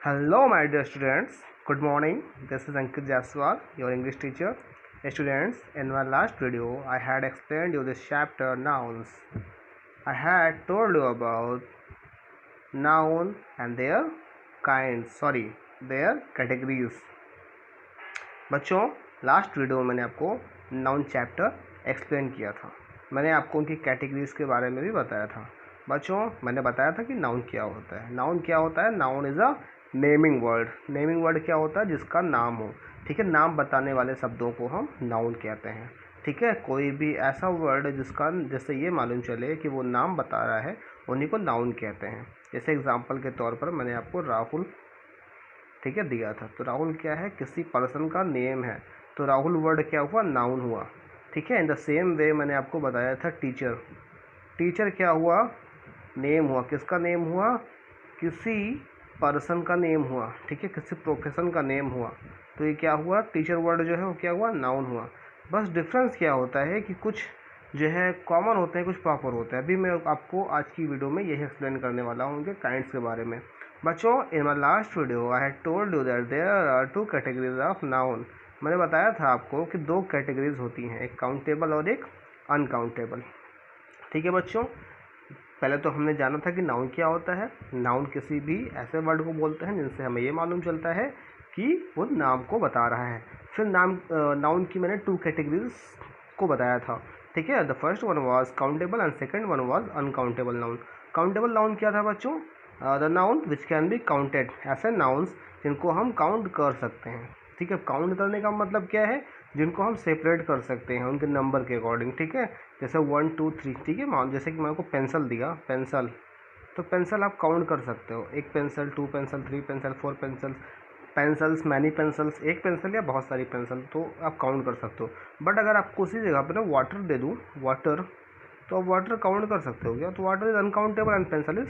Hello, my dear students. Good morning. This is Ankit Jaswal, your English teacher. Students, in my last video, I had explained you this chapter nouns. I had told you about noun and their kinds. Their categories. बच्चों, last video में मैंने आपको noun chapter explain किया था. मैंने आपको उनकी categories के बारे में भी बताया था. बच्चों, मैंने बताया था कि नाउन क्या होता है. नाउन क्या होता है? Noun is a naming word. Naming word क्या होता है? जिसका नाम हो. ठीक है, नाम बताने वाले शब्दों को हम नाउन कहते हैं. ठीक है, कोई भी ऐसा वर्ड जिसका जैसे ये मालूम चले कि वो नाम बता रहा है, उन्हीं को नाउन कहते हैं. जैसे एग्जाम्पल के तौर पर मैंने आपको राहुल, ठीक है, दिया था. तो राहुल क्या है? किसी पर्सन का नेम है. तो राहुल वर्ड क्या हुआ? नाउन हुआ. ठीक है, इन द सेम वे मैंने आपको बताया था टीचर. टीचर क्या हुआ? नेम हुआ. किसका नेम हुआ? किसी पर्सन का नेम हुआ. ठीक है, किसी प्रोफेशन का नेम हुआ. तो ये क्या हुआ? टीचर वर्ड जो है वो क्या हुआ? नाउन हुआ. बस डिफरेंस क्या होता है कि कुछ जो है कॉमन होते हैं, कुछ प्रॉपर होते हैं. अभी मैं आपको आज की वीडियो में यही एक्सप्लेन करने वाला हूँ उनके काइंड्स के बारे में. बच्चों, in my last video I had told you that there are two categories of noun. मैंने बताया था आपको कि दो कैटेगरीज होती हैं, एक काउंटेबल और एक अनकाउंटेबल. ठीक है बच्चों, पहले तो हमने जाना था कि नाउन क्या होता है. नाउन किसी भी ऐसे वर्ड को बोलते हैं जिनसे हमें ये मालूम चलता है कि वो नाम को बता रहा है. फिर नाउन की मैंने टू कैटेगरीज को बताया था. ठीक है, the first one was countable and second one was uncountable noun. Countable noun क्या था बच्चों? The noun which can be counted. ऐसे नाउन्स जिनको हम काउंट कर सकते हैं. ठीक है, काउंट करने का मतलब क्या है? जिनको हम सेपरेट कर सकते हैं उनके नंबर के अकॉर्डिंग. ठीक है, जैसे 1 2 3. ठीक है, मान जैसे कि मैंने को पेंसिल दिया, पेंसिल, तो पेंसिल आप काउंट कर सकते हो. एक pencil, 2 pencil, 3 pencil, 4 pencil, pencils, many pencils, एक पेंसिल या बहुत सारी पेंसिल, तो आप काउंट कर सकते हो. बट अगर आपको उसी जगह पर ना वाटर दे दूँ, वाटर, तो आप वाटर काउंट कर सकते हो क्या? तो water is uncountable and pencil is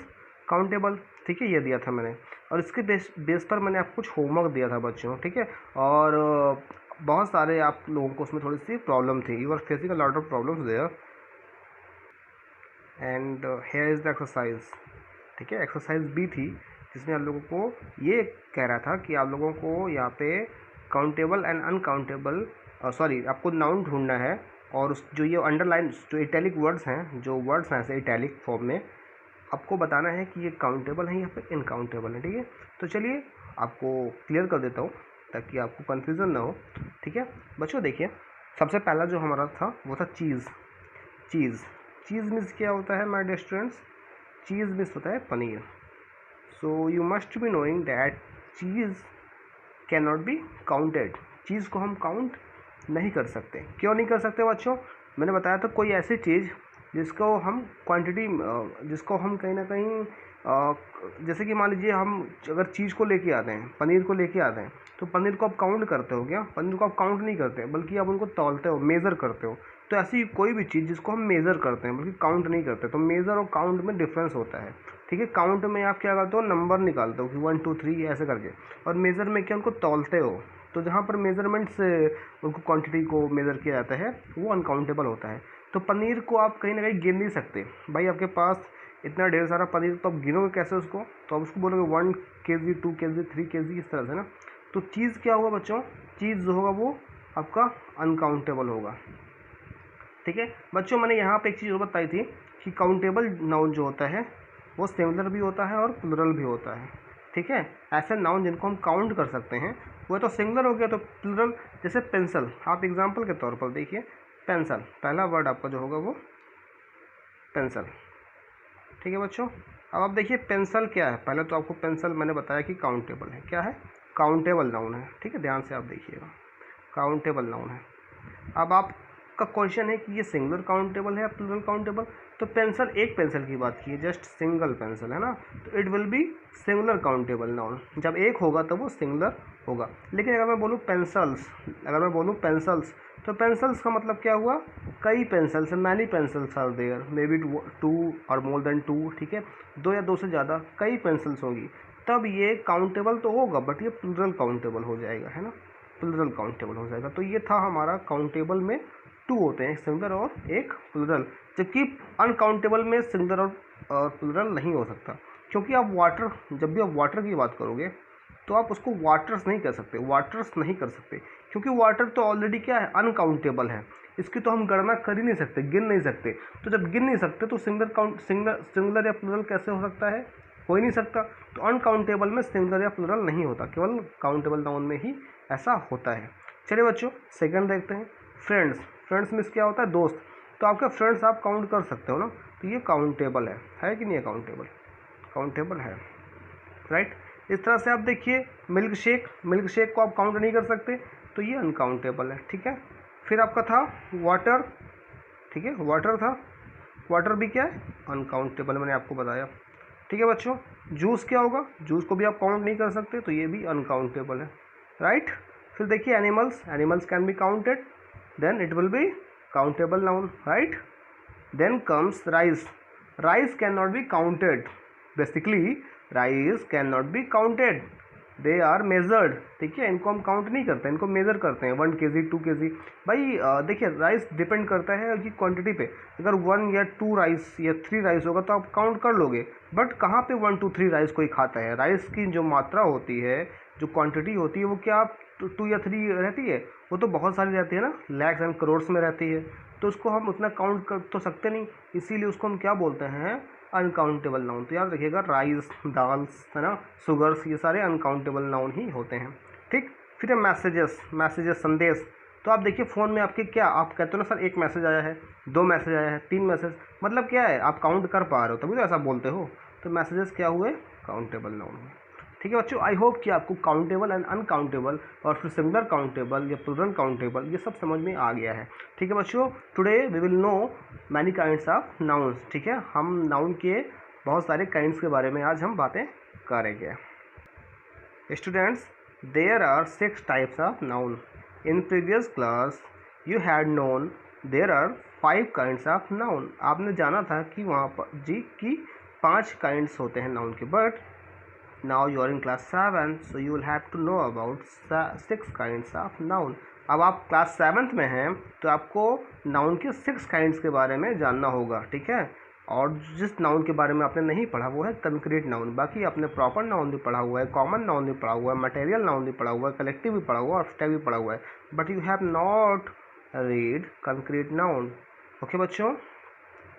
countable. ठीक है, ये दिया था मैंने. और इसके बेस पर मैंने आपको कुछ होमवर्क दिया था बच्चों. ठीक है, और बहुत सारे आप लोगों को उसमें थोड़ी सी प्रॉब्लम थी. You are facing a lot of problems there and here is the exercise. ठीक है, एक्सरसाइज भी थी जिसमें आप लोगों को ये कह रहा था कि आप लोगों को यहाँ पे काउंटेबल एंड अनकाउंटेबल, आपको नाउन ढूंढना है. और उस जो ये अंडरलाइन जो इटैलिक वर्ड्स हैं, जो वर्ड्स हैं ऐसे इटैलिक फॉर्म में, आपको बताना है कि ये काउंटेबल है या फिर इनकाउंटेबल है. ठीक है, तो चलिए आपको क्लियर कर देता हूँ ताकि आपको कन्फ्यूज़न ना हो. ठीक है बच्चों, देखिए सबसे पहला जो हमारा था वो था चीज़. चीज़ चीज़ मीन्स क्या होता है my dear students? Cheese means होता है paneer. So you must be knowing that cheese can not be counted. Cheese को हम काउंट नहीं कर सकते. क्यों नहीं कर सकते बच्चों? मैंने बताया था कोई ऐसी चीज़ जिसको हम क्वांटिटी, जिसको हम कहीं ना कहीं जैसे कि मान लीजिए हम अगर चीज़ को लेके आते हैं, पनीर को लेके आते हैं, तो पनीर को आप काउंट करते हो क्या? पनीर को आप काउंट नहीं करते, बल्कि आप उनको तौलते हो, मेज़र करते हो. तो ऐसी कोई भी चीज़ जिसको हम मेज़र करते हैं बल्कि काउंट नहीं करते, तो मेज़र और काउंट में डिफरेंस होता है. ठीक है, काउंट में आप क्या करते हो? नंबर निकालते हो कि 1 2 3 ऐसे करके. और मेज़र में क्या? उनको तौलते हो. तो जहाँ पर मेज़रमेंट से उनको क्वांटिटी को मेज़र किया जाता है वो अनकाउंटेबल होता है. तो पनीर को आप कहीं ना कहीं गिन नहीं सकते. भाई आपके पास इतना ढेर सारा पनीर, तो आप गिनोगे कैसे उसको? तो आप उसको बोलोगे 1 kg, 2 kg, 3 kg, इस तरह से ना. तो चीज़ क्या होगा बच्चों? चीज़ जो होगा वो आपका अनकाउंटेबल होगा. ठीक है बच्चों, मैंने यहाँ पे एक चीज़ और बताई थी कि काउंटेबल नाउन जो होता है वो सिंगुलर भी होता है और प्लुरल भी होता है. ठीक है, ऐसे नाउन जिनको हम काउंट कर सकते हैं वो तो सिंगुलर हो गया, तो प्लुरल. जैसे पेंसिल, आप एग्जांपल के तौर पर देखिए, पेंसिल, पहला वर्ड आपका जो होगा वो पेंसिल. ठीक है बच्चों, अब आप देखिए पेंसिल क्या है. पहले तो आपको पेंसिल मैंने बताया कि काउंटेबल है. क्या है? काउंटेबल नाउन है. ठीक है, ध्यान से आप देखिएगा, काउंटेबल नाउन है. अब आपका क्वेश्चन है कि ये सिंगुलर काउंटेबल है या प्लुरल काउंटेबल. तो पेंसिल, एक पेंसिल की बात की है, जस्ट सिंगल पेंसिल है ना, तो it will B singular countable noun. जब एक होगा तब वो सिंगुलर होगा. लेकिन अगर मैं बोलूँ पेंसिल्स, अगर मैं बोलूँ पेंसिल्स, तो पेंसिल्स का मतलब क्या हुआ? कई pencils, many pencils are there, maybe 2 और मोर देन 2. ठीक है, 2 या 2 से ज़्यादा कई पेंसिल्स होंगी, तब ये काउंटेबल तो होगा बट ये प्लुरल काउंटेबल हो जाएगा, है ना, प्लुरल काउंटेबल हो जाएगा. तो ये था हमारा काउंटेबल में 2 होते हैं, एक सिंगुलर और एक प्लुरल. जबकि अनकाउंटेबल में सिंगुलर और प्लुरल नहीं हो सकता, क्योंकि आप वाटर, जब भी आप वाटर की बात करोगे तो आप उसको वाटर्स नहीं कर सकते, वाटर्स नहीं कर सकते, क्योंकि वाटर तो ऑलरेडी क्या है, अनकाउंटेबल है, इसकी तो हम गणना कर ही नहीं सकते, गिन नहीं सकते। तो जब गिन नहीं सकते तो सिंगुलर या प्लूरल कैसे हो सकता है, हो ही नहीं सकता। तो अनकाउंटेबल में सिंगुलर या प्लूरल नहीं होता, केवल काउंटेबल नाउन में ही ऐसा होता है। चलिए बच्चों सेकंड देखते हैं, फ्रेंड्स। फ्रेंड्स मीन्स क्या होता है, दोस्त। तो आपके फ्रेंड्स आप काउंट कर सकते हो ना, तो ये काउंटेबल है कि नहीं है, काउंटेबल, काउंटेबल है, राइट। इस तरह से आप देखिए मिल्क शेक, मिल्क शेक को आप काउंट नहीं कर सकते, तो ये अनकाउंटेबल है, ठीक है। फिर आपका था वाटर, ठीक है, वाटर था, वाटर भी क्या है, अनकाउंटेबल, मैंने आपको बताया, ठीक है बच्चों। जूस क्या होगा, जूस को भी आप काउंट नहीं कर सकते, तो ये भी अनकाउंटेबल है, राइट। फिर देखिए animals, animals can be counted, then it will be countable noun, right. Then comes rice, rice can not be counted, basically rice can not be counted, they are measured, ठीक है, इनको हम count नहीं करते, इनको major करते हैं, 1 kg 2 kg। भाई देखिए राइस डिपेंड करता है कि क्वांटिटी पे, अगर 1 या 2 राइस या 3 राइस होगा तो आप काउंट कर लोगे, बट कहाँ पे 1 2 3 राइस कोई खाता है, राइस की जो मात्रा होती है, जो क्वांटिटी होती है, वो क्या आप 2 या 3 रहती है, वो तो बहुत सारी रहती है ना, लैक्स एंड करोड्स में रहती है, तो उसको हम उतना काउंट कर तो सकते नहीं, इसीलिए उसको हम क्या बोलते हैं, अनकाउंटेबल नाउन। तो याद रखिएगा राइस, दाल्स, है ना, शुगर्स, ये सारे अनकाउंटेबल नाउन ही होते हैं, ठीक। फिर है मैसेजेस, मैसेजेस संदेश। तो आप देखिए फ़ोन में आपके क्या, आप कहते हो ना सर 1 मैसेज आया है, 2 मैसेज आया है, 3 मैसेज, मतलब क्या है, आप काउंट कर पा रहे हो तभी तो ऐसा बोलते हो। तो मैसेजेस क्या हुए, काउंटेबल नाउन हुए, ठीक है बच्चों। आई होप कि आपको काउंटेबल एंड अनकाउंटेबल और फिर सिंगुलर काउंटेबल या प्लूरल काउंटेबल ये सब समझ में आ गया है, ठीक है बच्चों। Today we will know many kinds of nouns, ठीक है, हम नाउन के बहुत सारे काइंड्स के बारे में आज हम बातें करेंगे। Students, there are 6 types of noun. In previous class you had known there are 5 kinds of noun. आपने जाना था कि वहाँ पर जी की 5 काइंड्स होते हैं नाउन के, but now you are in class 7, so you will have to know about 6 kinds of noun। अब आप क्लास 7th में हैं तो आपको नाउन के 6 काइंड्स के बारे में जानना होगा, ठीक है। और जिस नाउन के बारे में आपने नहीं पढ़ा वो है कंक्रीट नाउन, बाकी आपने प्रॉपर नाउन भी पढ़ा हुआ है, कॉमन नाउन भी पढ़ा हुआ है, मटेरियल नाउन भी पढ़ा हुआ है, कलेक्टिव भी पढ़ा हुआ है, और एब्स्ट्रैक्ट भी पढ़ा हुआ है, but you have not read concrete noun. Okay बच्चों,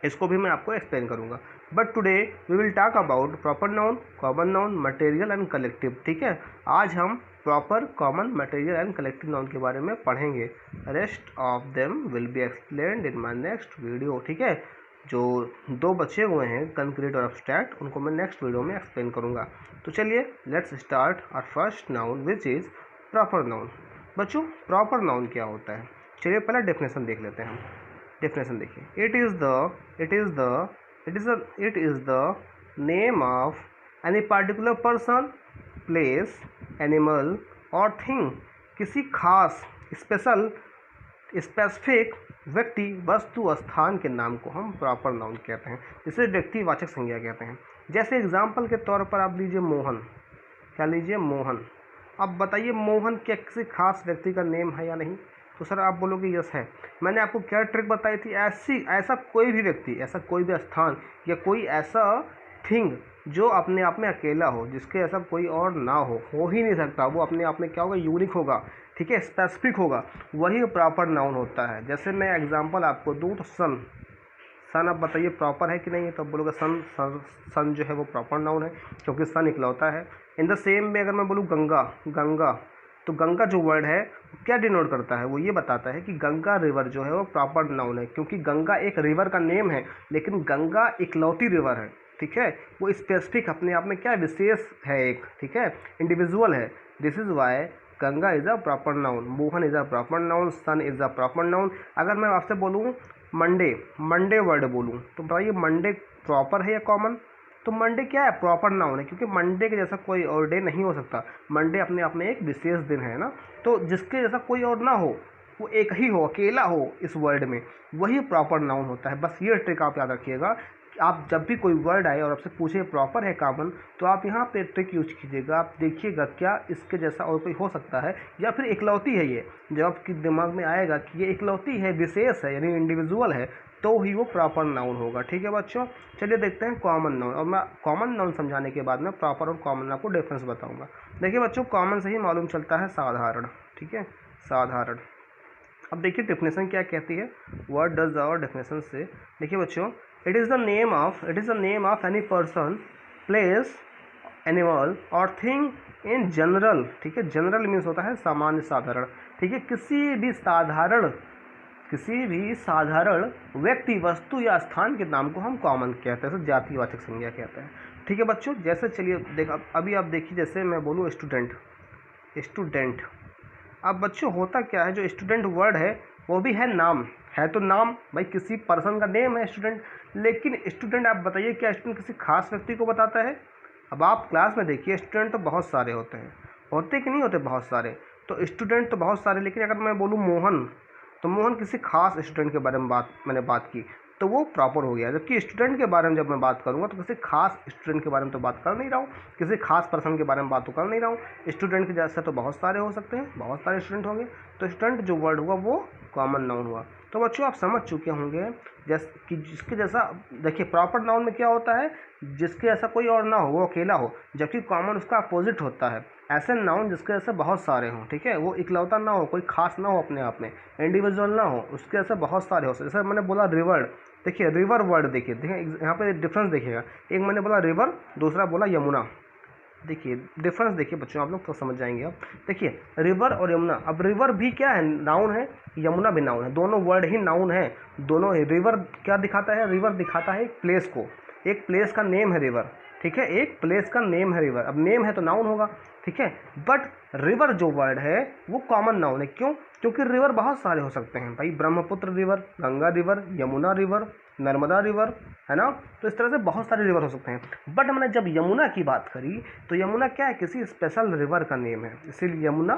इसको भी मैं आपको एक्सप्लेन करूंगा, but today we will talk about proper noun, common noun, material and collective, ठीक है। आज हम proper, common, material and collective noun के बारे में पढ़ेंगे। Rest of them will be explained in my next video, ठीक है। जो 2 बचे हुए हैं कंक्रीट और एब्स्ट्रैक्ट, उनको मैं नेक्स्ट वीडियो में एक्सप्लेन करूंगा। तो चलिए let's start our first noun which is proper noun. बच्चों प्रॉपर नाउन क्या होता है, चलिए पहले डेफिनेशन देख लेते हैं हम। डेफिनेशन देखिए, it is the name of any particular person, place, animal और थिंग। किसी खास, स्पेसिफिक व्यक्ति, वस्तु, स्थान के नाम को हम प्रॉपर नाउन कहते हैं, जिसे व्यक्तिवाचक संज्ञा कहते हैं। जैसे एग्जाम्पल के तौर पर आप लीजिए मोहन, क्या लीजिए, मोहन। अब बताइए मोहन क्या किसी खास व्यक्ति का नेम है या नहीं, तो सर आप बोलोगे यस है। मैंने आपको क्या ट्रिक बताई थी, ऐसा कोई भी व्यक्ति, ऐसा कोई भी स्थान या कोई ऐसा थिंग जो अपने आप में अकेला हो, जिसके ऐसा कोई और ना हो ही नहीं सकता, वो अपने आप में क्या होगा, यूनिक होगा, ठीक है, स्पेसिफिक होगा, वही प्रॉपर नाउन होता है। जैसे मैं एग्जांपल आपको दूँ तो सन, सन आप बताइए प्रॉपर है कि नहीं है, तो बोलोगे सन जो है वो प्रॉपर नाउन है, क्योंकि सन इकलौता है। इन द सेम में अगर मैं बोलूँ गंगा, तो गंगा जो वर्ड है क्या डिनोट करता है, वो ये बताता है कि गंगा रिवर जो है वो प्रॉपर नाउन है, क्योंकि गंगा एक रिवर का नेम है, लेकिन गंगा इकलौती रिवर है, ठीक है, वो स्पेसिफिक अपने आप में क्या विशेष है एक, ठीक है, इंडिविजुअल है। This is why Ganga is a proper noun, Mohan is a proper noun, sun is a proper noun. अगर मैं आपसे बोलूँ मंडे वर्ड बोलूँ तो बताइए मंडे प्रॉपर है या कॉमन, तो मंडे क्या है, प्रॉपर नाउन है, क्योंकि मंडे के जैसा कोई और डे नहीं हो सकता। मंडे अपने आप में एक विशेष दिन है ना, तो जिसके जैसा कोई और ना हो, वो एक ही हो, अकेला हो इस वर्ड में, वही प्रॉपर नाउन होता है। बस ये ट्रिक आप याद रखिएगा, आप जब भी कोई वर्ड आए और आपसे पूछे प्रॉपर है कॉमन, तो आप यहाँ पे ट्रिक यूज कीजिएगा, आप देखिएगा क्या इसके जैसा और कोई हो सकता है, या फिर इकलौती है ये। जब आपके दिमाग में आएगा कि ये इकलौती है, विशेष है, यानी इंडिविजुअल है, तो ही वो प्रॉपर नाउन होगा। ठीक है बच्चों, चलिए देखते हैं कॉमन नाउन। और मैं कॉमन नाउन समझाने के बाद में प्रॉपर और कॉमन नाउन को डिफरेंस बताऊंगा। देखिए बच्चों, कॉमन से ही मालूम चलता है साधारण। ठीक है, साधारण। अब देखिए डेफिनेशन क्या कहती है, व्हाट डज आवर डेफिनेशन से। देखिए बच्चों, it is the name of any person, place, animal और थिंग इन जनरल। ठीक है, जनरल मीन्स होता है सामान्य, साधारण। ठीक है, किसी भी साधारण व्यक्ति, वस्तु या स्थान के नाम को हम कॉमन कहते हैं, जातिवाचक संज्ञा कहते हैं। ठीक है बच्चों, जैसे चलिए अभी आप देखिए, जैसे मैं बोलूँ स्टूडेंट। अब बच्चों होता क्या है, जो स्टूडेंट वर्ड है वो भी है नाम, है तो नाम भाई, किसी पर्सन का नेम है स्टूडेंट। लेकिन स्टूडेंट, आप बताइए क्या स्टूडेंट किसी खास व्यक्ति को बताता है? अब आप क्लास में देखिए, स्टूडेंट तो बहुत सारे होते हैं, होते कि नहीं होते बहुत सारे, तो स्टूडेंट तो बहुत सारे। लेकिन अगर मैं बोलूँ मोहन, तो मोहन किसी खास स्टूडेंट के बारे में मैंने बात की, तो वो प्रॉपर हो गया। जबकि स्टूडेंट के बारे में जब मैं बात करूँगा तो किसी खास स्टूडेंट के बारे में तो बात कर नहीं रहा हूँ, किसी खास पर्सन के बारे में बात तो कर नहीं रहा हूँ। स्टूडेंट के जैसे तो बहुत सारे हो सकते हैं, बहुत सारे स्टूडेंट होंगे, तो स्टूडेंट जो वर्ड हुआ वो कॉमन नाउन हुआ। तो बच्चों आप समझ चुके होंगे जैसे कि जिसके जैसा, देखिए प्रॉपर नाउन में क्या होता है, जिसके जैसा कोई और ना हो, वो अकेला हो। जबकि कॉमन उसका अपोजिट होता है, ऐसे नाउन जिसके जैसे बहुत सारे हों। ठीक है, वो इकलौता ना हो, कोई खास ना हो अपने आप में, इंडिविजुअल ना हो, उसके जैसे बहुत सारे हो। जैसे मैंने बोला रिवर, देखिए रिवर वर्ड देखिए यहाँ पे डिफरेंस देखिएगा। एक मैंने बोला रिवर, दूसरा बोला यमुना। देखिए डिफरेंस देखिए बच्चों, आप लोग तो समझ जाएंगे। अब देखिए रिवर और यमुना, अब रिवर भी क्या है, नाउन है, यमुना भी नाउन है, दोनों वर्ड ही नाउन है, दोनों ही। रिवर क्या दिखाता है, रिवर दिखाता है एक प्लेस को, एक प्लेस का नेम है रिवर। ठीक है, एक प्लेस का नेम है रिवर। अब नेम है तो नाउन होगा। ठीक है, बट रिवर जो वर्ड है वो कॉमन नाउन है। क्यों? क्योंकि रिवर बहुत सारे हो सकते हैं भाई, Brahmaputra river, Ganga river, Yamuna river, Narmada river, है ना। तो इस तरह से बहुत सारे रिवर हो सकते हैं। बट मैंने जब यमुना की बात करी, तो यमुना क्या है, किसी स्पेशल रिवर का नेम है, इसीलिए यमुना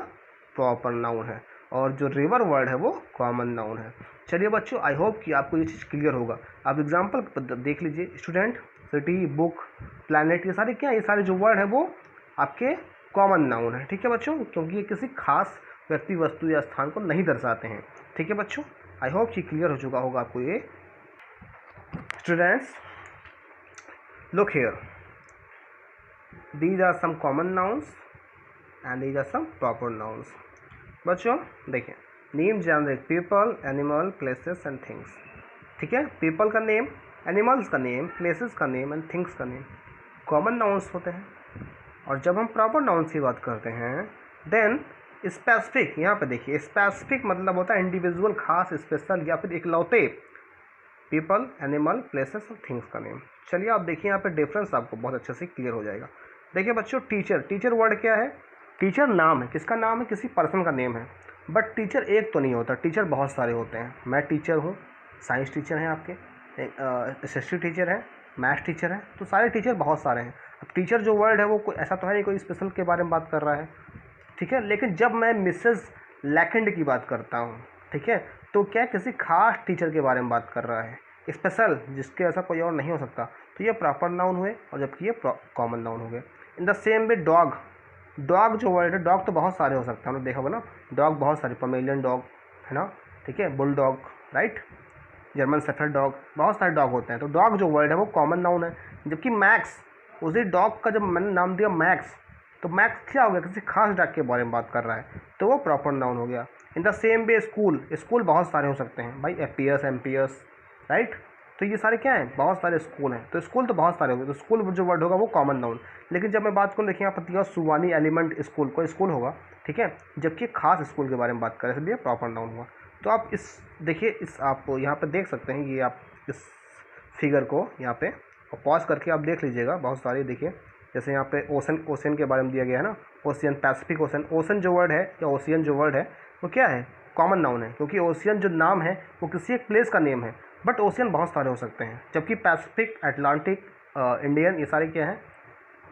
प्रॉपर नाउन है, और जो रिवर वर्ड है वो कॉमन नाउन है। चलिए बच्चों, आई होप कि आपको ये चीज़ क्लियर होगा। आप एग्जाम्पल देख लीजिए, स्टूडेंट, सिटी, बुक, प्लैनेट, ये सारे क्या है, ये सारे जो वर्ड है वो आपके कॉमन नाउन है। ठीक है बच्चों, क्योंकि ये किसी खास व्यक्ति, वस्तु या स्थान को नहीं दर्शाते हैं। ठीक है बच्चों, आई होप कि क्लियर हो चुका होगा आपको ये। Students, look here. These are some common nouns and these are some proper nouns. बच्चों देखिए, name generic people, animal, places and things. ठीक है, पीपल का नेम, एनिमल्स का नेम, प्लेसेस का नेम एंड थिंग्स का नेम कॉमन नाउन्स होते हैं। और जब हम प्रॉपर नाउन्स की बात करते हैं, देन स्पेसिफिक, यहाँ पे देखिए स्पेसिफिक मतलब होता है इंडिविजुअल, खास, स्पेशल या फिर इकलौते, पीपल, एनिमल, प्लेसेस और थिंग्स का नेम। चलिए आप देखिए, यहाँ पे डिफरेंस आपको बहुत अच्छे से क्लियर हो जाएगा। देखिए बच्चों, टीचर वर्ड क्या है, टीचर नाम है, किसका नाम है, किसी पर्सन का नेम है। बट टीचर एक तो नहीं होता, टीचर बहुत सारे होते हैं। मैं टीचर हूँ, साइंस टीचर हैं आपके, हिस्ट्री टीचर है, मैथ्स टीचर है, तो सारे टीचर बहुत सारे हैं। अब टीचर जो वर्ड है वो कोई ऐसा तो है नहीं कोई स्पेशल के बारे में बात कर रहा है। ठीक है, लेकिन जब मैं मिसेस लैकेंड की बात करता हूँ, ठीक है, तो क्या किसी खास टीचर के बारे में बात कर रहा है, स्पेशल, जिसके ऐसा कोई और नहीं हो सकता, तो ये प्रॉपर नाउन हुए, और जबकि ये कॉमन नाउन हो गए। In the same way dog जो वर्ड है, डॉग तो बहुत सारे हो सकते हैं, हमने देखा होगा ना, डॉग बहुत सारे, पमेलियन डॉग है ना, ठीक है, bull dog, right, German shepherd dog, बहुत सारे डॉग होते हैं। तो डॉग जो वर्ड है वो कॉमन नाउन है। जबकि मैक्स, उसी डॉग का जब मैंने नाम दिया मैक्स, तो मैक्स क्या हो गया, किसी खास डॉग के बारे में बात कर रहा है, तो वो प्रॉपर नाउन हो गया। In the same way school बहुत सारे हो सकते हैं भाई, एपीएस, एमपीएस, राइट, तो ये सारे क्या हैं, बहुत सारे स्कूल हैं, तो स्कूल तो बहुत सारे हो गए, तो स्कूल जो वर्ड होगा वो कॉमन नाउन। लेकिन जब मैं बात करूँ, देखिए यहाँ पर सुवानी एलिमेंट स्कूल, कोई स्कूल होगा, ठीक है, जबकि खास स्कूल के बारे में बात करें, इसलिए प्रॉपर नाउन हुआ। तो आप इस देखिए, इस आप यहाँ पे देख सकते हैं, ये आप इस फिगर को यहाँ पे और पॉज करके आप देख लीजिएगा, बहुत सारे देखिए, जैसे यहाँ पे ओशन के बारे में दिया गया है ना, ओशियन, पैसिफिक ओशन। ओशन जो वर्ड है या ओशियन जो वर्ड है वो क्या है, कॉमन नाउन है, क्योंकि ओशियन जो नाम है वो किसी एक प्लेस का नेम है, बट ओशियन बहुत सारे हो सकते हैं। जबकि पैसिफिक, अटलांटिक, इंडियन, ये सारे क्या हैं,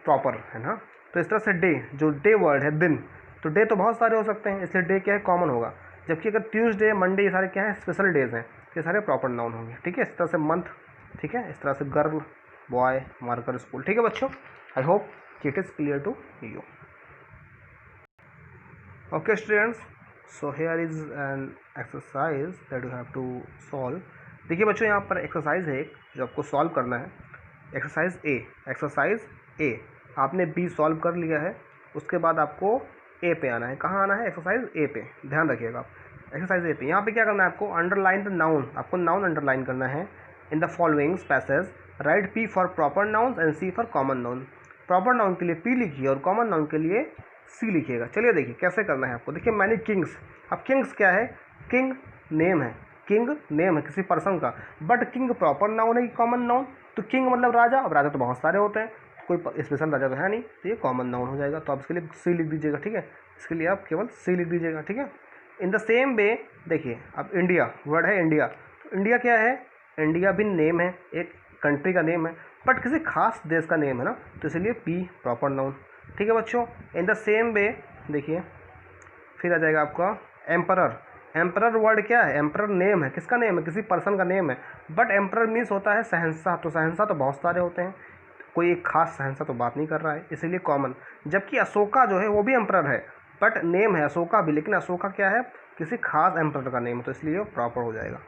प्रॉपर है ना। तो इस तरह से डे वर्ड है, दिन, तो डे तो बहुत सारे हो सकते हैं, इसलिए डे क्या है, कॉमन होगा। जबकि अगर ट्यूसडे, मंडे, ये सारे क्या है, स्पेशल डेज हैं, ये सारे प्रॉपर नाउन होंगे। ठीक है, इस तरह से मंथ, ठीक है, इस तरह से गर्ल, बॉय, मार्कर, स्कूल। ठीक है बच्चों, I hope it is clear to you. Okay students, so here is an exercise that you have to solve. देखिए बच्चों यहाँ पर एक्सरसाइज है एक जो आपको सॉल्व करना है। एक्सरसाइज ए आपने बी सॉल्व कर लिया है, उसके बाद आपको ए पे आना है। कहाँ आना है? एक्सरसाइज ए पे, ध्यान रखिएगा आप। एक्सरसाइज ए पे यहाँ पे क्या करना है आपको? अंडरलाइन द नाउन, आपको नाउन अंडरलाइन करना है। In the following passage write P for proper noun and C for common noun. Proper noun के लिए पी लिखिए और कॉमन नाउन के लिए सी लिखिएगा। चलिए देखिए कैसे करना है आपको। देखिए मैनी किंग्स, अब किंग्स क्या है? किंग नेम है, किंग नेम है किसी पर्सन का, बट किंग प्रॉपर नाउन है कि कॉमन नाउन? तो किंग मतलब राजा, अब राजा तो बहुत सारे होते हैं, कोई स्पेशल राजा तो है नहीं, तो ये कॉमन नाउन हो जाएगा। तो आप इसके लिए सी लिख दीजिएगा, ठीक है? इसके लिए आप केवल सी लिख दीजिएगा, ठीक है? इन द सेम वे देखिए, अब इंडिया वर्ड है इंडिया, तो इंडिया क्या है? इंडिया भी नेम है, एक कंट्री का नेम है, बट किसी खास देश का नेम है ना, तो इसलिए पी प्रॉपर नाउन, ठीक है बच्चों? इन द सेम वे देखिए फिर आ जाएगा आपका एम्परर। एम्परर वर्ड क्या है? एम्परर नेम है, किसका नेम है? किसी पर्सन का नेम है, बट एम्परर मीन्स होता है शहंशाह, तो शहंशाह तो बहुत सारे होते हैं, कोई एक खास शहंशाह तो बात नहीं कर रहा है, इसीलिए कॉमन। जबकि अशोका जो है वो भी एम्परर है, बट नेम है अशोका भी, लेकिन अशोका क्या है? किसी खास एम्परर का नेम है, तो इसलिए वो प्रॉपर हो जाएगा,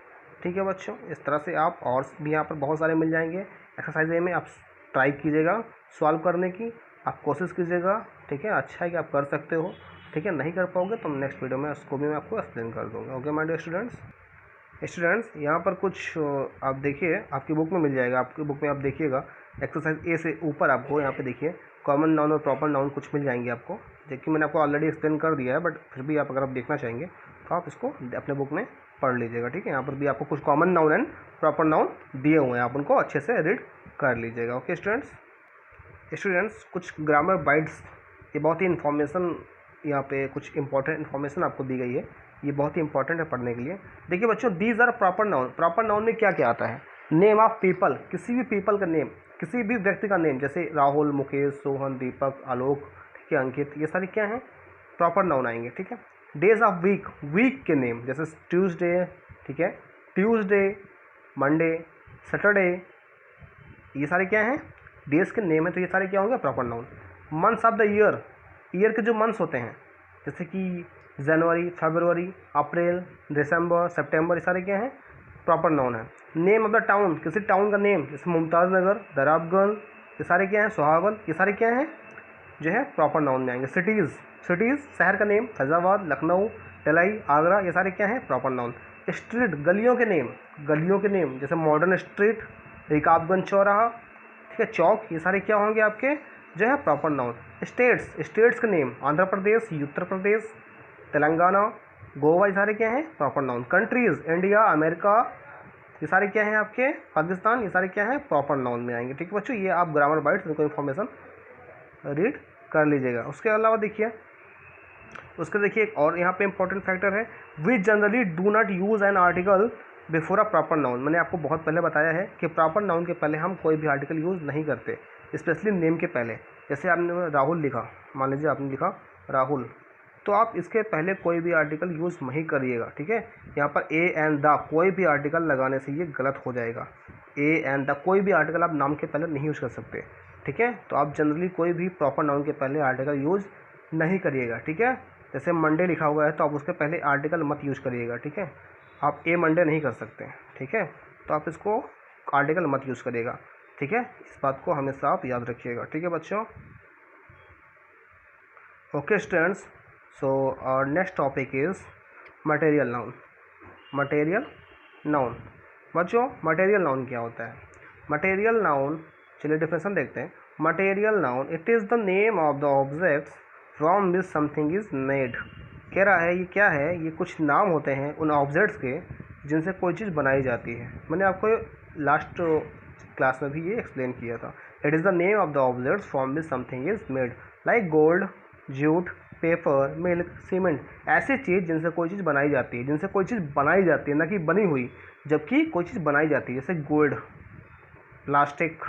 ठीक है बच्चों? इस तरह से आप और भी यहाँ पर बहुत सारे मिल जाएंगे। एक्सरसाइज ए में आप ट्राई कीजिएगा सॉल्व करने की, आप कोशिश कीजिएगा, ठीक है? अच्छा है कि आप कर सकते हो, ठीक है? नहीं कर पाओगे तो नेक्स्ट वीडियो में उसको भी मैं आपको एक्सप्लेन कर दूँगा। ओके माय डियर स्टूडेंट्स, यहाँ पर कुछ आप देखिए, आपकी बुक में मिल जाएगा, आपकी बुक में आप देखिएगा एक्सरसाइज ए से ऊपर आपको यहाँ पे देखिए कॉमन नाउन और प्रॉपर नाउन कुछ मिल जाएंगे आपको, देखिए मैंने आपको ऑलरेडी एक्सप्लेन कर दिया है, बट फिर भी आप अगर आप देखना चाहेंगे तो आप इसको अपने बुक में पढ़ लीजिएगा, ठीक है? यहाँ पर भी आपको कुछ common noun and proper noun दिए हुए हैं, आप उनको अच्छे से रीड कर लीजिएगा। ओके स्टूडेंट्स, कुछ ग्रामर बाइट्स, ये बहुत ही इन्फॉर्मेशन, यहाँ पे कुछ इंपॉर्टेंट इन्फॉर्मेशन आपको दी गई है, ये बहुत ही इंपॉर्टेंट है पढ़ने के लिए। देखिए बच्चों, these are proper noun. Proper noun में क्या क्या आता है? नेम ऑफ पीपल, किसी भी पीपल का नेम, किसी भी व्यक्ति का नेम, जैसे राहुल, मुकेश, सोहन, दीपक, आलोक, ठीक है, अंकित, ये सारी क्या हैं? प्रॉपर नाउन आएंगे, ठीक है? डेज ऑफ वीक, वीक के नेम, जैसे ट्यूसडे, ठीक है, ट्यूसडे, मंडे, सैटरडे, ये सारे क्या हैं? डेज के नेम है, तो ये सारे क्या होंगे? Proper noun. Months of the year, year के जो मंथ्स होते हैं, जैसे कि जनवरी, फरवरी, अप्रैल, दिसंबर, सितंबर, ये सारे क्या हैं? प्रॉपर नाउन है। नेम ऑफ द टाउन, किसी टाउन का नेम, जैसे मुमताज़ नगर, दराबगंज, ये सारे क्या हैं? सोहागल, ये सारे क्या हैं? जो है प्रॉपर नाउन में आएंगे। सिटीज़, शहर का नेम, फैजाबाद, लखनऊ, टेलाई, आगरा, ये सारे क्या हैं? Proper noun. स्ट्रीट, गलियों के नेम, जैसे मॉडर्न स्ट्रीट, रिकाबगंज चौराहा, ठीक है, चौक, ये सारे क्या होंगे आपके? जो है प्रॉपर नाउन। स्टेट्स के नेम, आंध्र प्रदेश, उत्तर प्रदेश, तेलंगाना, गोवा, ये सारे क्या हैं? Proper noun. Countries, India, America, ये सारे क्या हैं आपके? पाकिस्तान, ये सारे क्या हैं? प्रॉपर नाउन में आएंगे, ठीक है बच्चों? ये आप ग्रामर बाइट्स इनको इन्फॉर्मेशन रीड कर लीजिएगा। उसके अलावा देखिए, एक और यहाँ पे इंपॉर्टेंट फैक्टर है, which generally do not use an article before a proper noun. मैंने आपको बहुत पहले बताया है कि प्रॉपर नाउन के पहले हम कोई भी आर्टिकल यूज़ नहीं करते, स्पेशली नेम के पहले। जैसे आपने राहुल लिखा, मान लीजिए आपने लिखा राहुल, तो आप इसके पहले कोई भी आर्टिकल यूज़ नहीं करिएगा, ठीक है? यहाँ पर ए एंड द, कोई भी आर्टिकल लगाने से ये गलत हो जाएगा। ए एंड द, कोई भी आर्टिकल आप नाम के पहले नहीं यूज़ कर सकते, ठीक है? तो आप जनरली कोई भी प्रॉपर नाउन के पहले आर्टिकल यूज़ नहीं करिएगा, ठीक है? जैसे मंडे लिखा हुआ है तो आप उसके पहले आर्टिकल मत यूज़ करिएगा, ठीक है? आप ए मंडे नहीं कर सकते, ठीक है? तो आप इसको आर्टिकल मत यूज़ करिएगा, ठीक है? इस बात को हमेशा आप याद रखिएगा, ठीक है बच्चों? Okay students, so our next topic is material noun। material noun बच्चों, material noun क्या होता है? material noun, चलिए डिफिनेशन देखते हैं। material noun, it is the name of the objects from which something is made। कह रहा है ये क्या है? ये कुछ नाम होते हैं उन ऑब्जेक्ट्स के जिनसे कोई चीज़ बनाई जाती है। मैंने आपको लास्ट क्लास में भी ये एक्सप्लेन किया था। It is the name of the objects from which something is made, like gold, jute, paper, milk, cement, ऐसी चीज़ जिनसे कोई चीज़ बनाई जाती है, जिनसे कोई चीज़ बनाई जाती है, ना कि बनी हुई, जबकि कोई चीज़ बनाई जाती है, जैसे gold, plastic,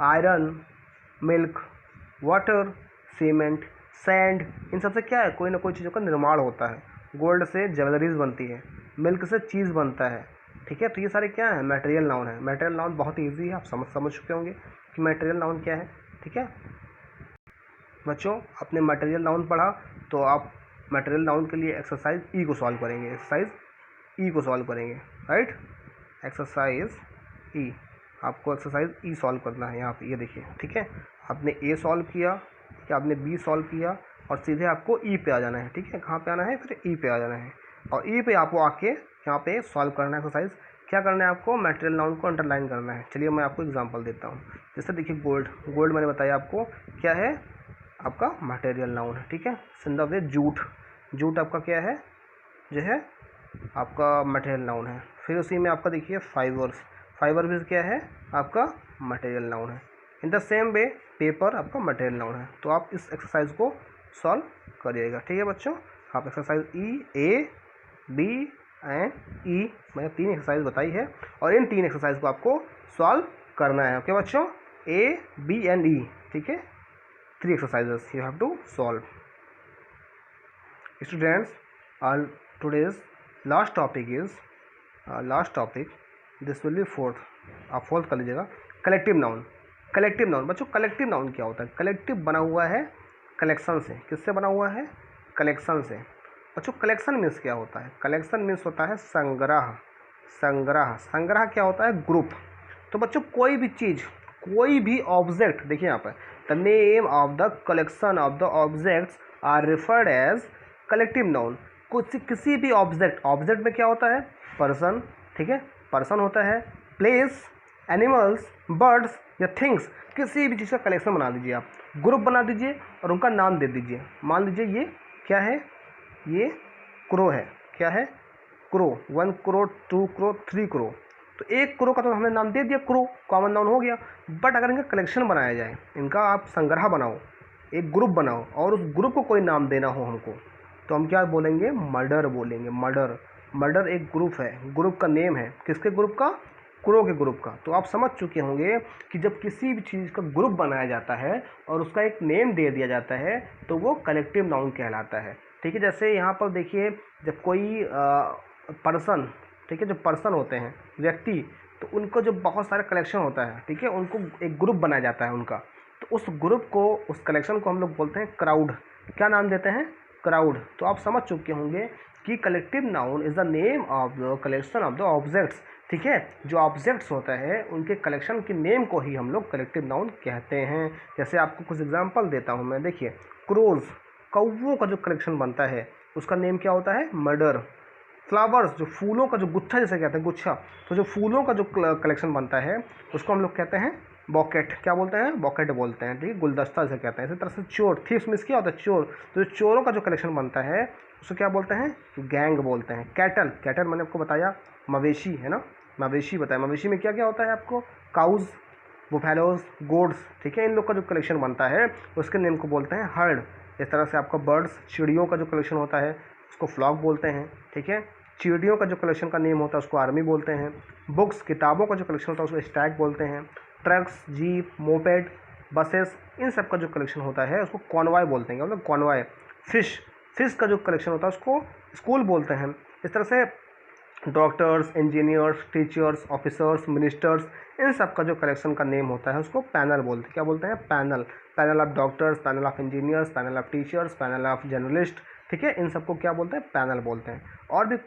iron, milk, water, cement, sand, इन सबसे क्या है? कोई ना कोई चीज़ों का निर्माण होता है। गोल्ड से ज्वेलरीज बनती है, मिल्क से चीज़ बनता है, ठीक है? तो ये सारे क्या है? मटेरियल नाउन है। मटेरियल नाउन बहुत ईजी है, आप समझ चुके होंगे कि मटेरियल नाउन क्या है, ठीक है बच्चों? आपने मटेरियल नाउन पढ़ा, तो आप मटेरियल नाउन के लिए एक्सरसाइज ई को सॉल्व करेंगे, राइट? एक्सरसाइज ई, आपको एक्सरसाइज ई सॉल्व करना है यहाँ पे, ये देखिए ठीक है। आपने ए सॉल्व किया, या आपने बी सॉल्व किया और सीधे आपको ई पे आ जाना है, ठीक है। कहाँ पे आना है, फिर ई पे आ जाना है और ई पे आपको आके यहाँ पे सॉल्व करना है एक्सरसाइज। क्या करना है आपको, मटेरियल नाउन को अंडरलाइन करना है। चलिए मैं आपको एग्जांपल देता हूँ। जैसे देखिए गोल्ड, गोल्ड मैंने बताया आपको क्या है, आपका मटेरियल नाउन है, ठीक है। In the way jute, jute आपका क्या है, जो है आपका मटेरियल नाउन है। फिर उसी में आपका देखिए फाइबर्स, फाइबर भी क्या है, आपका मटेरियल नाउन है। In the same way paper आपका मटेरियल नाउन है। तो आप इस एक्सरसाइज को सॉल्व करिएगा, ठीक है बच्चों। आप exercise E, A, B and E, मैंने 3 एक्सरसाइज बताई है और इन 3 एक्सरसाइज को आपको सॉल्व करना है, ओके बच्चों। ए, बी एंड ई, ठीक है, 3 exercises you have to solve. Students, today's last topic is this will be fourth, आप फोर्थ कर लीजिएगा। कलेक्टिव नाउन, कलेक्टिव नाउन बच्चों, कलेक्टिव नाउन क्या होता है, कलेक्टिव बना हुआ है कलेक्शन से। किससे बना हुआ है, कलेक्शन से। बच्चों कलेक्शन मीन्स क्या होता है, कलेक्शन मीन्स होता है संग्रह, संग्रह, संग्रह क्या होता है, ग्रुप। तो बच्चों कोई भी चीज़, कोई भी ऑब्जेक्ट, देखिए यहाँ पर the name of the collection of the objects are referred as collective noun. कुछ किसी भी ऑब्जेक्ट, ऑब्जेक्ट में क्या होता है, पर्सन, ठीक है, पर्सन होता है, प्लेस, एनिमल्स, बर्ड्स या थिंग्स, किसी भी चीज़ का कलेक्शन बना दीजिए आप, ग्रुप बना दीजिए और उनका नाम दे दीजिए। मान लीजिए ये क्या है, ये क्रो है, क्या है, क्रो, 1 करोड़, 2 करोड़, 3 करोड़। तो 1 करोड़ का तो हमने नाम दे दिया, क्रो, कॉमन नाउन हो गया। बट अगर इनका कलेक्शन बनाया जाए, इनका आप संग्रह बनाओ, एक ग्रुप बनाओ और उस ग्रुप को कोई नाम देना हो हमको, तो हम क्या बोलेंगे, मर्डर बोलेंगे। मर्डर, मर्डर एक ग्रुप है, ग्रुप का नेम है, किसके ग्रुप का, क्रो के ग्रुप का। तो आप समझ चुके होंगे कि जब किसी भी चीज़ का ग्रुप बनाया जाता है और उसका एक नेम दे दिया जाता है तो वो कलेक्टिव नाउन कहलाता है, ठीक है। जैसे यहाँ पर देखिए, जब कोई पर्सन, ठीक है, जो पर्सन होते हैं, व्यक्ति, तो उनको जो बहुत सारे कलेक्शन होता है, ठीक है, उनको एक ग्रुप बनाया जाता है उनका, तो उस ग्रुप को, उस कलेक्शन को हम लोग बोलते हैं क्राउड। क्या नाम देते हैं, क्राउड। तो आप समझ चुके होंगे कि collective noun is the name of the collection of the objects, ठीक है। जो ऑब्जेक्ट्स होता है उनके कलेक्शन के नेम को ही हम लोग कलेक्टिव नाउन कहते हैं। जैसे आपको कुछ एग्जांपल देता हूँ मैं, देखिए क्रोज, कौवों का जो कलेक्शन बनता है उसका नेम क्या होता है, मर्डर। फ्लावर्स, जो फूलों का जो गुच्छा जैसे कहते हैं, गुच्छा, तो जो फूलों का जो कलेक्शन बनता है उसको हम लोग कहते हैं बॉकेट। क्या बोलते हैं, बॉकेट बोलते हैं, ठीक है, गुलदस्ता जैसे कहते हैं। इसी तरह से चोर, थीव्स मीन्स क्या होता है, चोर। तो जो चोरों का जो कलेक्शन बनता है उसको क्या बोलते हैं, गैंग बोलते हैं। कैटल, कैटल मैंने आपको बताया मवेशी है ना, मवेशी बताया, मवेशी में क्या क्या होता है आपको, काउज, बुफेलोज, गोड्स, ठीक है। इन लोग का जो कलेक्शन बनता है उसके नेम को बोलते हैं हर्ड। इस तरह से आपका बर्ड्स, चिड़ियों का जो कलेक्शन होता है उसको फ्लॉक बोलते हैं, ठीक है। चिड़ियों का जो कलेक्शन का नेम होता है उसको आर्मी बोलते हैं। बुक्स, किताबों का जो कलेक्शन होता है उसको स्टैक बोलते हैं। ट्रक्स, जीप, मोपेड, बसेस, इन सब का जो कलेक्शन होता है उसको कॉन्वॉय बोलते हैं, मतलब कॉन्वॉय। फिश, फिश का जो कलेक्शन होता है उसको स्कूल बोलते हैं। इस तरह से doctors, engineers, teachers, officers, ministers, इन सब का जो कलेक्शन का नेम होता है उसको पैनल बोलते हैं। क्या बोलते हैं, panel. Panel of doctors, panel of engineers, panel of teachers, panel of journalist, ठीक है, इन सबको क्या बोलते हैं, पैनल बोलते हैं। और भी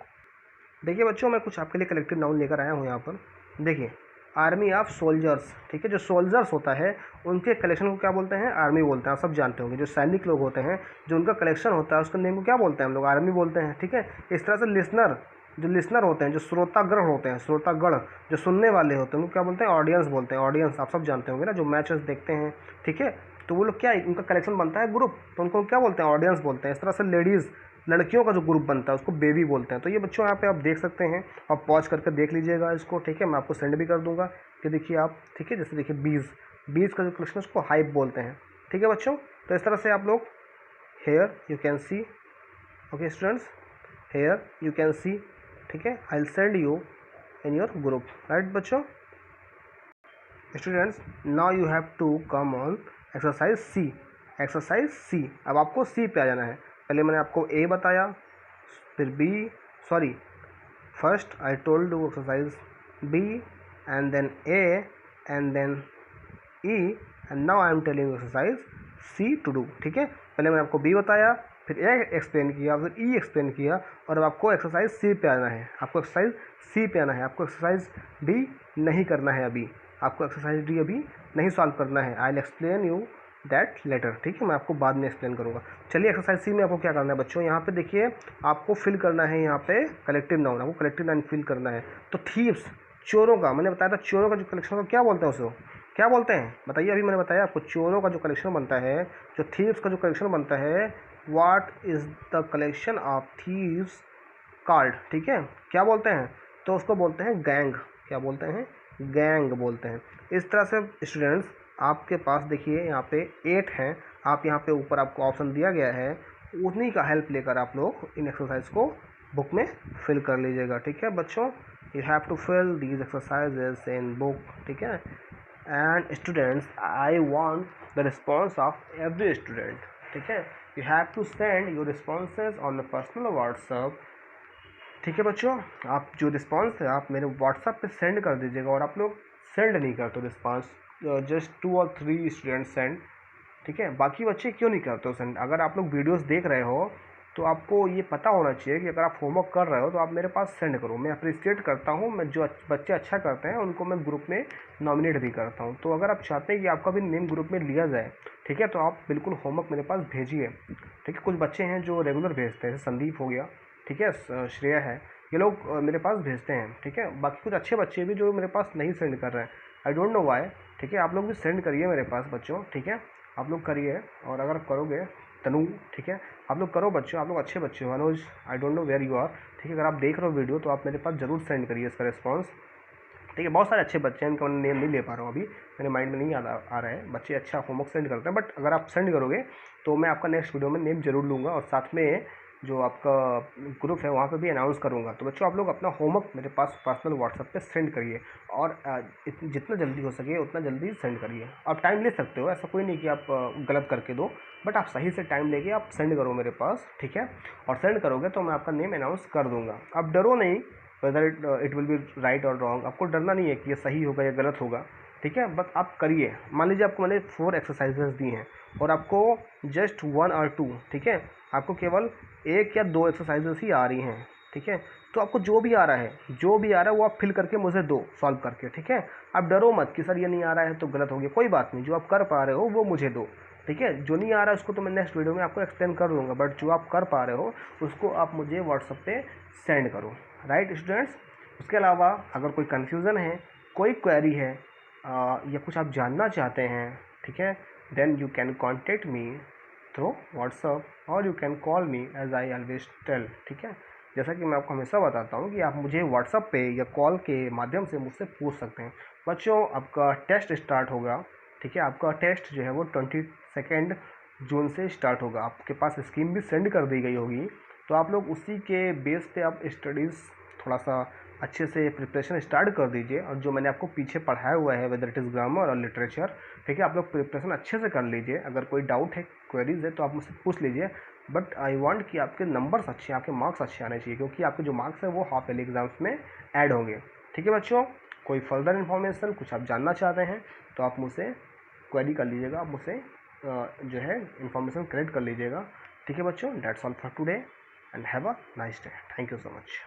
देखिए बच्चों, मैं कुछ आपके लिए कलेक्टिव नाउन लेकर आया हूँ यहाँ पर। देखिए आर्मी ऑफ सोल्जर्स, ठीक है, जो सोल्जर्स होता है उनके कलेक्शन को क्या बोलते हैं, आर्मी बोलते हैं। आप सब जानते होंगे जो सैनिक लोग होते हैं, जो उनका कलेक्शन होता है उसका नेम को क्या बोलते हैं हम लोग, आर्मी बोलते हैं, ठीक है। इस तरह से लिसनर, जो लिसनर होते हैं, जो श्रोतागण होते हैं, श्रोतागण जो सुनने वाले होते हैं उनको क्या बोलते हैं, ऑडियंस बोलते हैं। ऑडियंस आप सब जानते होंगे ना, जो मैचेस देखते हैं, ठीक है, तो वो लोग क्या, उनका कलेक्शन बनता है ग्रुप, तो उनको क्या बोलते हैं, ऑडियंस बोलते हैं। इस तरह से लेडीज़, लड़कियों का जो ग्रुप बनता है उसको बेबी बोलते हैं। तो ये बच्चों यहाँ पे आप देख सकते हैं, आप पॉज करके देख लीजिएगा इसको, ठीक है, मैं आपको सेंड भी कर दूंगा कि देखिए आप, ठीक है। जैसे देखिए बीज, बीज का जो कलेक्शन उसको हाइप बोलते हैं, ठीक है बच्चों। तो इस तरह से आप लोग, here you can see, okay students, here you can see, ठीक है, I will send you in your group, right बच्चों। Students, now you have to come on exercise C, exercise C. अब आपको सी पे आ जाना है। पहले मैंने आपको ए बताया, फिर B, sorry first I told you exercise B and then A and then E and now I am telling exercise C to do, ठीक है। पहले मैंने आपको बी बताया, फिर ए एक्सप्लेन किया, फिर ई एक्सप्लेन किया, और अब आपको एक्सरसाइज सी पे आना है। आपको एक्सरसाइज सी पे आना है, आपको एक्सरसाइज डी नहीं करना है अभी, आपको एक्सरसाइज डी अभी नहीं सॉल्व करना है। I will explain you that later, ठीक है, मैं आपको बाद में एक्सप्लेन करूँगा। चलिए एक्सरसाइज सी में आपको क्या करना है बच्चों, यहाँ पे देखिए आपको फिल करना है, यहाँ पे कलेक्टिव नाउन, आपको कलेक्टिव नाउन फिल करना है। तो थीव्स, चोरों का, मैंने बताया था चोरों का जो कलेक्शन का क्या बोलते हैं उसको, क्या बोलते हैं बताइए। अभी मैंने बताया आपको चोरों का जो कलेक्शन बनता है, जो थीव्स का जो कलेक्शन बनता है, what is the collection of thieves called, ठीक है, क्या बोलते हैं, तो उसको बोलते हैं गैंग। क्या बोलते हैं, गैंग बोलते हैं। इस तरह से स्टूडेंट्स आपके पास देखिए यहाँ पे 8 हैं, आप यहाँ पे ऊपर आपको ऑप्शन दिया गया है, उन्हीं का हेल्प लेकर आप लोग इन एक्सरसाइज को बुक में फिल कर लीजिएगा, ठीक है बच्चों। You have to fill these exercises in book, ठीक है। And students I want the response of every student, ठीक है। You have to send your responses on the personal WhatsApp, ठीक है बच्चों। आप जो रिस्पांस है आप मेरे व्हाट्सएप पे सेंड कर दीजिएगा, और आप लोग सेंड नहीं करते रिस्पांस, जस्ट 2 और 3 स्टूडेंट सेंड, ठीक है। बाकी बच्चे क्यों नहीं करते हो सेंड? अगर आप लोग वीडियोस देख रहे हो तो आपको ये पता होना चाहिए कि अगर आप होमवर्क कर रहे हो तो आप मेरे पास सेंड करो। मैं अप्रिशिएट करता हूँ, मैं जो बच्चे अच्छा करते हैं उनको मैं ग्रुप में नॉमिनेट भी करता हूँ। तो अगर आप चाहते हैं कि आपका भी नेम ग्रुप में लिया जाए, ठीक है, तो आप बिल्कुल होमवर्क मेरे पास भेजिए, ठीक है। कुछ बच्चे हैं जो रेगुलर भेजते हैं, जैसे संदीप हो गया, ठीक है, श्रेया है, ये लोग मेरे पास भेजते हैं, ठीक है। बाकी कुछ अच्छे बच्चे भी जो मेरे पास नहीं सेंड कर रहे हैं, आई डोंट नो वाई, ठीक है। आप लोग भी सेंड करिए मेरे पास बच्चों, ठीक है, आप लोग करिए। और अगर आप करोगे, तनु, ठीक है, आप लोग करो बच्चों, आप लोग अच्छे बच्चे हो। Anuj, I don't know where you are, ठीक है, अगर आप देख रहे हो वीडियो तो आप मेरे पास ज़रूर सेंड करिए इसका रिस्पॉन्स, ठीक है। बहुत सारे अच्छे बच्चे हैं, इनका मैं नेम नहीं ले पा रहा हूँ अभी, मेरे माइंड में नहीं आ रहा है, बच्चे अच्छा होमवर्क सेंड करते हैं, बट अगर आप सेंड करोगे तो मैं आपका नेक्स्ट वीडियो में नेम जरूर लूँगा, और साथ में जो आपका ग्रुप है वहाँ पे भी अनाउंस करूँगा। तो बच्चों आप लोग अपना होमवर्क मेरे पास पर्सनल व्हाट्सएप पे सेंड करिए, और जितना जल्दी हो सके उतना जल्दी सेंड करिए। आप टाइम ले सकते हो, ऐसा कोई नहीं कि आप गलत करके दो, बट आप सही से टाइम लेके आप सेंड करो मेरे पास, ठीक है। और सेंड करोगे तो मैं आपका नेम अनाउंस कर दूँगा। आप डरो नहीं, whether it will B right और रॉन्ग, आपको डरना नहीं है कि ये सही होगा या गलत होगा, ठीक है। बस आप करिए। मान लीजिए आपको मैंने 4 एक्सरसाइजेस दी हैं और आपको जस्ट 1 और 2, ठीक है, आपको केवल 1 या 2 एक्सरसाइजेस ही आ रही हैं, ठीक है। तो आपको जो भी आ रहा है, जो भी आ रहा है वो आप फिल करके मुझे दो सॉल्व करके, ठीक है। आप डरो मत कि सर ये नहीं आ रहा है तो गलत हो गया, कोई बात नहीं, जो आप कर पा रहे हो वो मुझे दो, ठीक है। जो नहीं आ रहा है उसको तो मैं नेक्स्ट वीडियो में आपको एक्सप्लेन कर दूंगा, बट जो आप कर पा रहे हो उसको आप मुझे व्हाट्सएप पे सेंड करो, राइट स्टूडेंट्स। उसके अलावा अगर कोई कन्फ्यूज़न है, कोई क्वेरी है, या कुछ आप जानना चाहते हैं, ठीक है, then you can contact me through WhatsApp और you can call me as I always tell, ठीक है। जैसा कि मैं आपको हमेशा बताता हूँ कि आप मुझे व्हाट्सअप पे या कॉल के माध्यम से मुझसे पूछ सकते हैं। बच्चों आपका टेस्ट स्टार्ट होगा, ठीक है, आपका टेस्ट जो है वो 22 जून से स्टार्ट होगा। आपके पास स्कीम भी सेंड कर दी गई होगी, तो आप लोग उसी के बेस पे आप स्टडीज़ थोड़ा सा अच्छे से प्रिपरेशन स्टार्ट कर दीजिए। और जो मैंने आपको पीछे पढ़ाया हुआ है, वेदर इट इज़ ग्रामर और लिटरेचर, ठीक है, आप लोग प्रिपरेशन अच्छे से कर लीजिए। अगर कोई डाउट है, क्वेरीज है, तो आप मुझसे पूछ लीजिए, बट आई वांट कि आपके नंबर्स अच्छे, आपके मार्क्स अच्छे आने चाहिए, क्योंकि आपके जो मार्क्स हैं वो हाफ ईयरली एग्जाम्स में ऐड होंगे, ठीक है बच्चों। कोई फर्दर इन्फॉर्मेशन कुछ आप जानना चाहते हैं तो आप मुझसे क्वेरी कर लीजिएगा, आप मुझसे जो है इन्फॉर्मेशन कलेक्ट कर लीजिएगा, ठीक है बच्चों। That's all for today and have a nice day. Thank you so much.